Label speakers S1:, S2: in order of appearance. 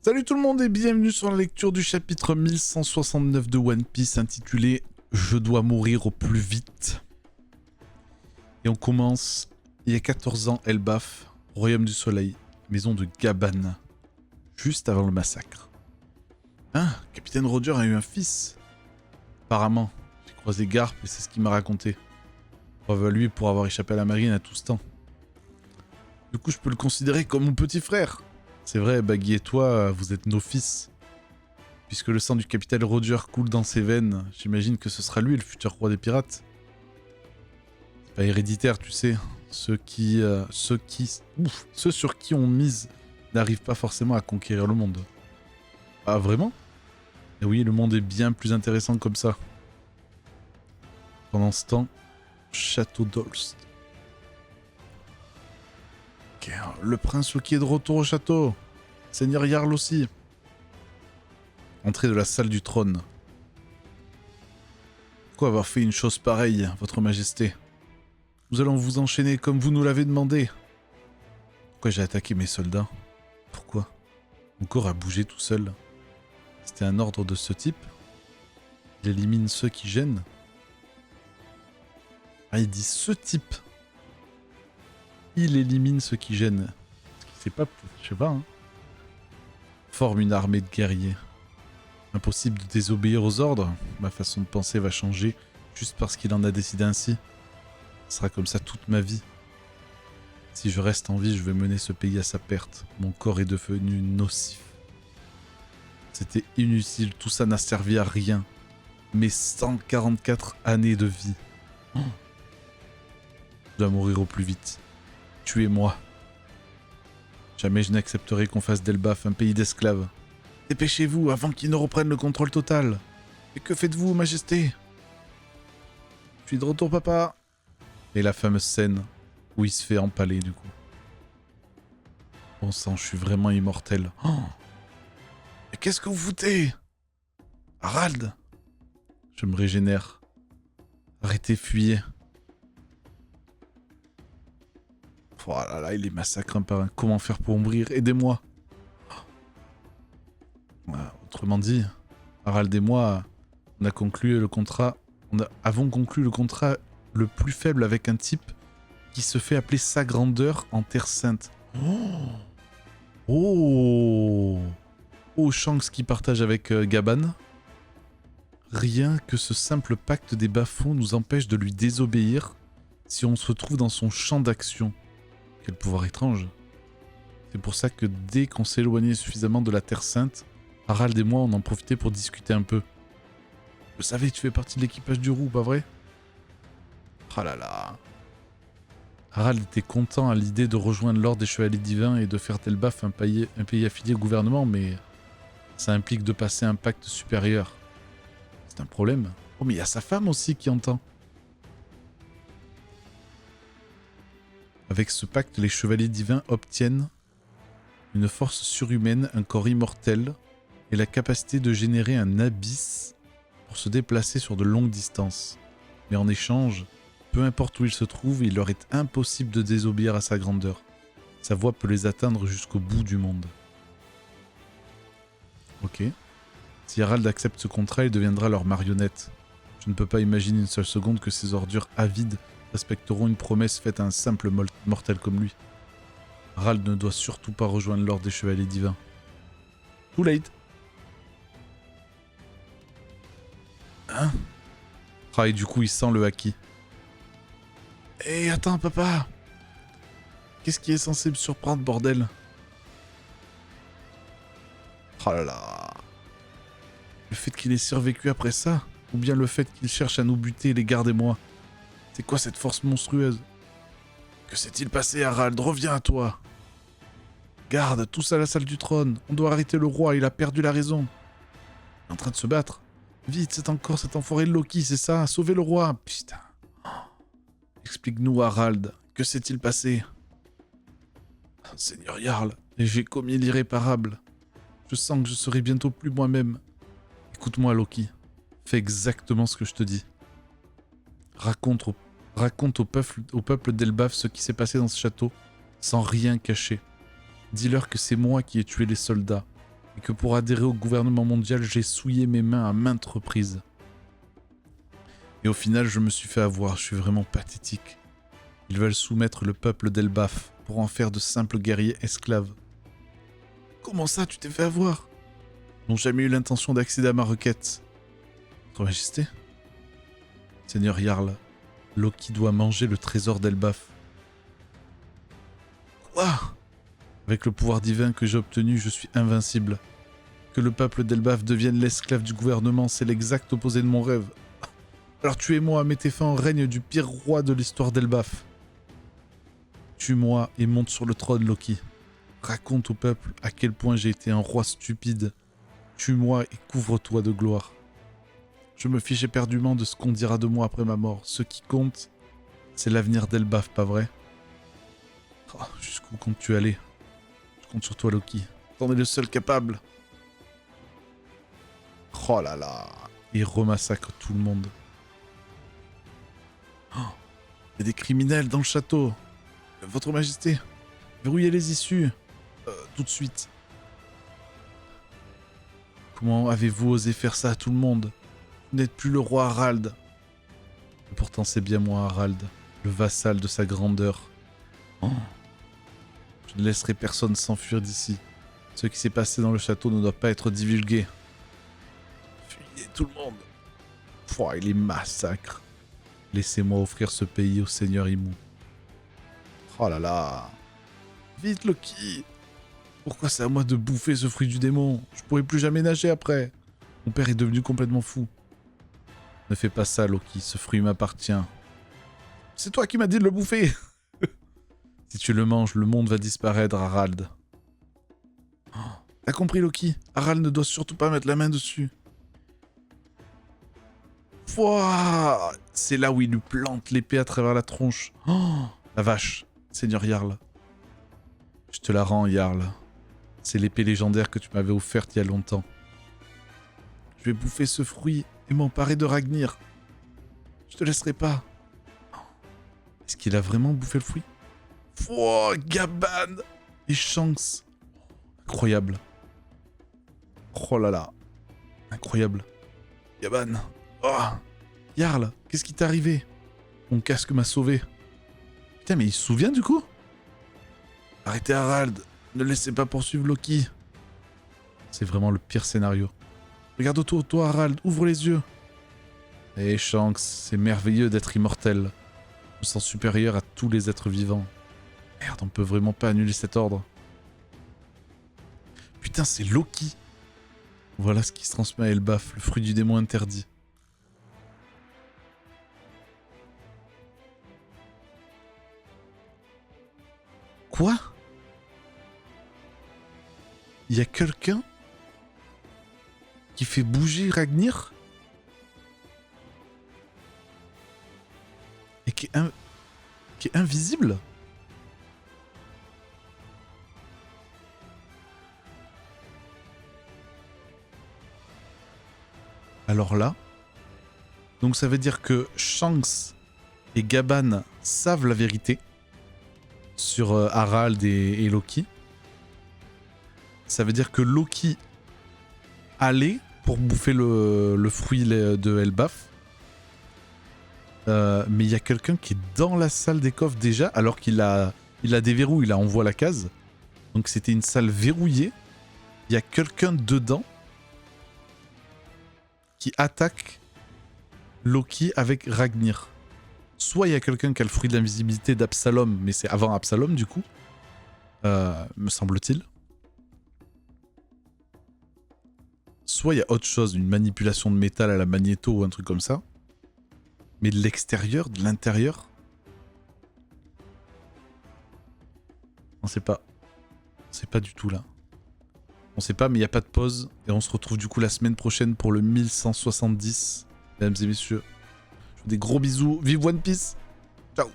S1: Salut tout le monde et bienvenue sur la lecture du chapitre 1169 de One Piece intitulé « Je dois mourir au plus vite ». Et on commence, il y a 14 ans, Elbaf, Royaume du Soleil, maison de Gaban, juste avant le massacre. Hein, Capitaine Roger a eu un fils. Apparemment, j'ai croisé Garp et c'est ce qu'il m'a raconté. Bravo à lui pour avoir échappé à la marine à tout ce temps. Du coup, je peux le considérer comme mon petit frère. C'est vrai, Baggy et toi, vous êtes nos fils. Puisque le sang du capitaine Roger coule dans ses veines, j'imagine que ce sera lui le futur roi des pirates. C'est pas héréditaire, tu sais. Ceux sur qui on mise n'arrivent pas forcément à conquérir le monde. Ah, vraiment? Et oui, le monde est bien plus intéressant comme ça. Pendant ce temps, Château d'Holst. Ok, le prince Loki est de retour au château. Seigneur Jarl aussi. Entrée de la salle du trône. Pourquoi avoir fait une chose pareille, votre majesté? Nous allons vous enchaîner comme vous nous l'avez demandé. Pourquoi j'ai attaqué mes soldats? Pourquoi? Mon corps a bougé tout seul. C'était un ordre de ce type? Il élimine ceux qui gênent? Ah, il dit ce type. Il élimine ceux qui gênent. C'est pas... Je sais pas, hein. Forme une armée de guerriers. Impossible de désobéir aux ordres. Ma façon de penser va changer juste parce qu'il en a décidé ainsi. Ce sera comme ça toute ma vie. Si je reste en vie, je vais mener ce pays à sa perte. Mon corps est devenu nocif. C'était inutile, tout ça n'a servi à rien. Mes 144 années de vie. Oh. Je dois mourir au plus vite. Tuez-moi. Jamais je n'accepterai qu'on fasse d'Elbaf un pays d'esclaves. Dépêchez-vous avant qu'ils ne reprennent le contrôle total. Et que faites-vous, majesté? Je suis de retour, papa. Et la fameuse scène où il se fait empaler, du coup. Bon sang, je suis vraiment immortel. Oh. Mais qu'est-ce que vous foutez? Harald? Je me régénère. Arrêtez, fuyez. Oh là là, il les massacre un par un. Comment faire pour mourir? Aidez-moi. Autrement dit, Harald et moi, on a conclu le contrat. Avons conclu le contrat le plus faible avec un type qui se fait appeler sa grandeur en Terre Sainte. Oh, Shanks qui partage avec Gaban. Rien que ce simple pacte des bas-fonds nous empêche de lui désobéir si on se trouve dans son champ d'action. Quel pouvoir étrange. C'est pour ça que dès qu'on s'éloignait suffisamment de la Terre Sainte, Harald et moi on en profitait pour discuter un peu. Je savais, tu fais partie de l'équipage du roux, pas vrai? Oh là là. Harald était content à l'idée de rejoindre l'ordre des Chevaliers Divins et de faire d'Elbaf un pays affilié au gouvernement, mais ça implique de passer un pacte supérieur. C'est un problème. Oh, mais il y a sa femme aussi qui entend. Avec ce pacte, les Chevaliers Divins obtiennent une force surhumaine, un corps immortel et la capacité de générer un abysse pour se déplacer sur de longues distances. Mais en échange, peu importe où ils se trouvent, il leur est impossible de désobéir à sa grandeur. Sa voix peut les atteindre jusqu'au bout du monde. Ok. Si Harald accepte ce contrat, il deviendra leur marionnette. Je ne peux pas imaginer une seule seconde que ces ordures avides respecteront une promesse faite à un simple mortel comme lui. Harald ne doit surtout pas rejoindre l'ordre des Chevaliers Divins. Too late. Hein? Ah, et du coup, il sent le haki. Hé, attends, papa! Qu'est-ce qui est censé me surprendre, bordel? Oh là là! Le fait qu'il ait survécu après ça? Ou bien le fait qu'il cherche à nous buter, les gardez-moi? C'est quoi cette force monstrueuse? Que s'est-il passé, Harald? Reviens à toi! Garde, tous à la salle du trône. On doit arrêter le roi, il a perdu la raison. Il est en train de se battre. Vite, c'est encore cet enfoiré de Loki, c'est ça? Sauvez le roi! Putain! Explique-nous, Harald, que s'est-il passé? Seigneur Jarl, j'ai commis l'irréparable. Je sens que je serai bientôt plus moi-même. Écoute-moi, Loki. Fais exactement ce que je te dis. Raconte au peuple d'Elbaf ce qui s'est passé dans ce château, sans rien cacher. Dis-leur que c'est moi qui ai tué les soldats, et que pour adhérer au gouvernement mondial, j'ai souillé mes mains à maintes reprises. Et au final, je me suis fait avoir, je suis vraiment pathétique. Ils veulent soumettre le peuple d'Elbaf pour en faire de simples guerriers esclaves. Comment ça, tu t'es fait avoir? Ils n'ont jamais eu l'intention d'accéder à ma requête. Votre Majesté? Seigneur Jarl, Loki doit manger le trésor d'Elbaf. Quoi? Avec le pouvoir divin que j'ai obtenu, je suis invincible. Que le peuple d'Elbaf devienne l'esclave du gouvernement, c'est l'exact opposé de mon rêve. Alors tuez-moi, mettez fin au règne du pire roi de l'histoire d'Elbaf. Tue-moi et monte sur le trône, Loki. Raconte au peuple à quel point j'ai été un roi stupide. Tue-moi et couvre-toi de gloire. Je me fiche éperdument de ce qu'on dira de moi après ma mort. Ce qui compte, c'est l'avenir d'Elbaf, pas vrai? Oh, jusqu'où comptes-tu aller? Je compte sur toi, Loki. T'en es le seul capable. Oh là là. Il remassacre tout le monde. Oh, il y a des criminels dans le château. Votre Majesté, verrouillez les issues. Tout de suite. Comment avez-vous osé faire ça à tout le monde? Vous n'êtes plus le roi Harald. Et pourtant c'est bien moi, Harald, le vassal de sa grandeur. Oh. Je ne laisserai personne s'enfuir d'ici. Ce qui s'est passé dans le château ne doit pas être divulgué. Fuyez tout le monde. Pouah, il les massacre. Laissez-moi offrir ce pays au seigneur Imou. Oh là là. Vite, Loki. Pourquoi c'est à moi de bouffer ce fruit du démon? Je pourrai plus jamais nager après. Mon père est devenu complètement fou. Ne fais pas ça, Loki. Ce fruit m'appartient. C'est toi qui m'as dit de le bouffer. Si tu le manges, le monde va disparaître, Harald. Oh, t'as compris, Loki? Harald ne doit surtout pas mettre la main dessus. Pouah, c'est là où il lui plante l'épée à travers la tronche. Oh, la vache, Seigneur Jarl. Je te la rends, Jarl. C'est l'épée légendaire que tu m'avais offerte il y a longtemps. Je vais bouffer ce fruit et m'emparer de Ragnir. Je te laisserai pas. Est-ce qu'il a vraiment bouffé le fruit? Pouah, Gaban et Shanks. Incroyable. Oh là là. Incroyable. Gaban. Oh, Jarl, qu'est-ce qui t'est arrivé? Mon casque m'a sauvé. Putain, mais il se souvient du coup? Arrêtez Harald. Ne laissez pas poursuivre Loki. C'est vraiment le pire scénario. Regarde autour de toi, Harald. Ouvre les yeux. Eh, Shanks, c'est merveilleux d'être immortel. Je me sens supérieur à tous les êtres vivants. Merde, on peut vraiment pas annuler cet ordre. Putain, c'est Loki. Voilà ce qui se transmet à Elbaf, le fruit du démon interdit. Quoi? Il y a quelqu'un qui fait bouger Ragnir et qui est invisible? Alors là, donc ça veut dire que Shanks et Gaban savent la vérité sur Harald et Loki. Ça veut dire que Loki allait pour bouffer le fruit de Elbaf. Mais il y a quelqu'un qui est dans la salle des coffres déjà, alors qu'il a des verrous, il a envoie la case. Donc c'était une salle verrouillée. Il y a quelqu'un dedans qui attaque Loki avec Ragnir. Soit il y a quelqu'un qui a le fruit de l'invisibilité d'Absalom, mais c'est avant Absalom du coup, me semble-t-il. Soit il y a autre chose, une manipulation de métal à la Magnéto ou un truc comme ça. Mais de l'extérieur, de l'intérieur, on sait pas. On sait pas du tout là. On sait pas, mais il n'y a pas de pause. Et on se retrouve du coup la semaine prochaine pour le 1170. Mesdames et messieurs, je vous fais des gros bisous. Vive One Piece. Ciao.